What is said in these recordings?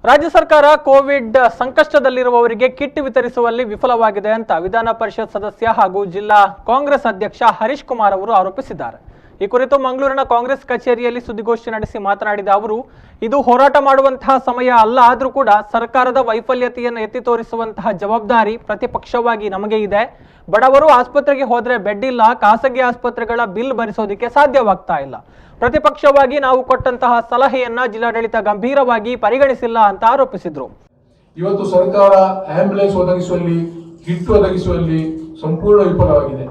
ರಾಜ್ಯ ಸರ್ಕಾರ Covid ಸಂಕಷ್ಟದಲ್ಲಿರುವವರಿಗೆ kit ವಿತರಿಸುವಲ್ಲಿ ವಿಫಲವಾಗಿದೆ ಅಂತ ವಿಧಾನ ಪರಿಷತ್ ಸದಸ್ಯ ಹಾಗೂ ಜಿಲ್ಲಾ ಕಾಂಗ್ರೆಸ್ ಅಧ್ಯಕ್ಷ ಹರೀಶ್ ಕುಮಾರ್ ಅವರು ಆರೋಪಿಸಿದ್ದಾರೆ. ಈ ಕುರಿತು ಮಂಗಳೂರಿನ ಕಾಂಗ್ರೆಸ್ ಕಚೇರಿಯಲ್ಲಿ ಸುದ್ದಿಗೋಷ್ಠಿ ನಡೆಸಿ ಮಾತನಾಡಿದ ಅವರು, ಇದು ಹೋರಾಟ ಮಾಡುವಂತಹ ಸಮಯ ಅಲ್ಲ, ಆದರೂ ಕೂಡ ಸರ್ಕಾರದ ವೈಫಲ್ಯತೆಯನ್ನು ಎತ್ತಿ ತೋರಿಸುವಂತಹ ಜವಾಬ್ದಾರಿ ಪ್ರತಿಪಕ್ಷವಾಗಿ ನಮಗೆ ಇದೆ. ಬಡವರು ಆಸ್ಪತ್ರೆಗೆ ಹೋದ್ರೆ ಬೆಡ್ ಇಲ್ಲ, ಖಾಸಗಿ ಆಸ್ಪತ್ರೆಗಳ ಬಿಲ್ ಭರಿಸೋದಕ್ಕೆ ಸಾಧ್ಯವಾಗ್ತಾ ಇಲ್ಲ. ಪ್ರತಿಪಕ್ಷವಾಗಿ ನಾವು ಕೊಟ್ಟಂತಹ ಸಲಹೆಯನ್ನ ಜಿಲ್ಲಾಡಳಿತ ಗಂಭೀರವಾಗಿ ಪರಿಗಣಿಸಿಲ್ಲ ಅಂತ ಆರೋಪಿಸಿದ್ರು. ಇವತ್ತು ಸರ್ಕಾರ ಆಂಬ್ಯುಲೆನ್ಸ್ ಒದಗಿಸುವಲ್ಲಿ, ಕಿಟ್ ಒದಗಿಸುವಲ್ಲಿ ಸಂಪೂರ್ಣ ವಿಫಲವಾಗಿದೆ.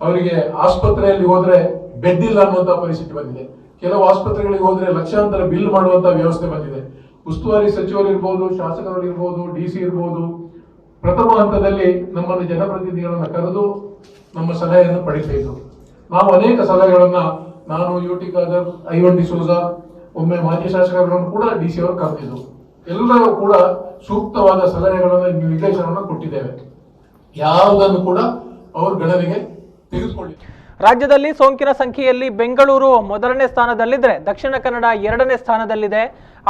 ಅವರಿಗೆ ಆಸ್ಪತ್ರೆಯಲ್ಲಿ ಹೋದ್ರೆ ಬೆಡ್ ಇಲ್ಲ ಅನ್ನುವಂತಹ ಪರಿಸ್ಥಿತಿ ಬಂದಿದೆ. ಕೆಲವು ಆಸ್ಪತ್ರೆಗಳಿಗೆ ಹೋದ್ರೆ ಲಕ್ಷಾಂತರ ಬಿಲ್ ಮಾಡುವಂತಹ ವ್ಯವಸ್ಥೆ ಬಂದಿದೆ. ಉಸ್ತುವಾರಿ ಸಚಿವರು ಇರ್ಬೋದು, ಶಾಸಕರು ಇರ್ಬೋದು, DC ಇರ್ಬೋದು, ಪ್ರಥಮ ಹಂತದಲ್ಲಿ ನಮ್ಮನ್ನು ಜನಪ್ರತಿನಿಧಿಗಳನ್ನ ಕರೆದು ನಮ್ಮ ಸಲಹೆಯನ್ನು ಪಡಿತಾ ಇದ್ರು. ನಾವು ಅನೇಕ ಸಲಹೆಗಳನ್ನ, ನಾನು UT ಖಾದರ್, ಐವನ್ ಡಿಸೋಜಾ, ಒಮ್ಮೆ ಮಾಜಿ ಶಾಸಕರನ್ನು ಕೂಡ DC ಅವರು ಕರೆದಿದ್ರು. ಎಲ್ಲರೂ ಕೂಡ ಸೂಕ್ತವಾದ ಸಲಹೆಗಳನ್ನು, ನಿರ್ದೇಶನವನ್ನು ಕೊಟ್ಟಿದ್ದೇವೆ. ಯಾವುದನ್ನು ಕೂಡ ಅವರು ಗಣನೆಗೆ ತೆಗೆದುಕೊಳ್ಳಿ. ರಾಜ್ಯದಲ್ಲಿ ಸೋಂಕಿನ ಸಂಖ್ಯೆಯಲ್ಲಿ ಬೆಂಗಳೂರು ಮೊದಲನೇ ಸ್ಥಾನದಲ್ಲಿದ್ದರೆ ದಕ್ಷಿಣ ಕನ್ನಡ ಎರಡನೇ ಸ್ಥಾನದಲ್ಲಿದೆ.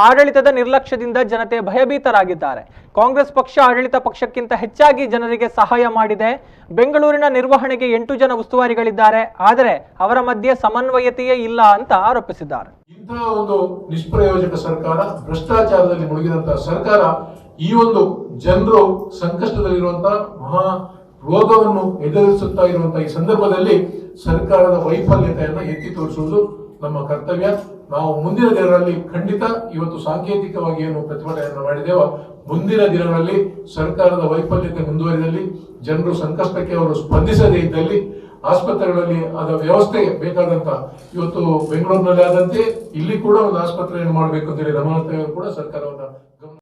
ಆಡಳಿತದ ನಿರ್ಲಕ್ಷ್ಯದಿಂದ ಜನತೆ ಭಯಭೀತರಾಗಿದ್ದಾರೆ. ಕಾಂಗ್ರೆಸ್ ಪಕ್ಷ ಆಡಳಿತ ಪಕ್ಷಕ್ಕಿಂತ ಹೆಚ್ಚಾಗಿ ಜನರಿಗೆ ಸಹಾಯ ಮಾಡಿದೆ. ಬೆಂಗಳೂರಿನ ನಿರ್ವಹಣೆಗೆ 8 ಜನ ಉಸ್ತುವಾರಿಗಳಿದ್ದಾರೆ, ಆದರೆ ಅವರ ಮಧ್ಯೆ ಸಮನ್ವಯತೆಯೇ ಇಲ್ಲ ಅಂತ ಆರೋಪಿಸಿದ್ದಾರೆ. ಇಂತಹ ಒಂದು ನಿಷ್ಪ್ರಯೋಜಕ ಸರ್ಕಾರ, ಭ್ರಷ್ಟಾಚಾರದಲ್ಲಿ ಮುಳುಗಿದಂತಹ ಸರ್ಕಾರ, ಈ ಒಂದು ಜನರು ಸಂಕಷ್ಟದಲ್ಲಿರುವಂತಹ ಮಹಾ ರೋಗವನ್ನು ಎದುರಿಸುತ್ತಾ ಇರುವಂತಹ ಈ ಸಂದರ್ಭದಲ್ಲಿ ಸರ್ಕಾರದ ವೈಫಲ್ಯತೆಯನ್ನು ಎತ್ತಿ ತೋರಿಸುವುದು ನಮ್ಮ ಕರ್ತವ್ಯ. ನಾವು ಮುಂದಿನ ದಿನಗಳಲ್ಲಿ ಖಂಡಿತ, ಇವತ್ತು ಸಾಂಕೇತಿಕವಾಗಿ ಏನು ಪ್ರತಿಭಟನೆಯನ್ನು ಮಾಡಿದ್ದೇವೋ, ಮುಂದಿನ ದಿನಗಳಲ್ಲಿ ಸರ್ಕಾರದ ವೈಫಲ್ಯತೆ ಮುಂದುವರಿದಲ್ಲಿ, ಜನರು ಸಂಕಷ್ಟಕ್ಕೆ ಅವರು ಸ್ಪಂದಿಸದೇ ಇದ್ದಲ್ಲಿ, ಆಸ್ಪತ್ರೆಗಳಲ್ಲಿ ಅದ ವ್ಯವಸ್ಥೆ ಬೇಕಾದಂತ, ಇವತ್ತು ಬೆಂಗಳೂರಿನಲ್ಲಿ ಆದಂತೆ ಇಲ್ಲಿ ಕೂಡ ಒಂದು ಆಸ್ಪತ್ರೆಯನ್ನು ಮಾಡಬೇಕು ಅಂತೇಳಿ ರಮಾನಾಥ್ ಕೂಡ ಸರ್ಕಾರವನ್ನ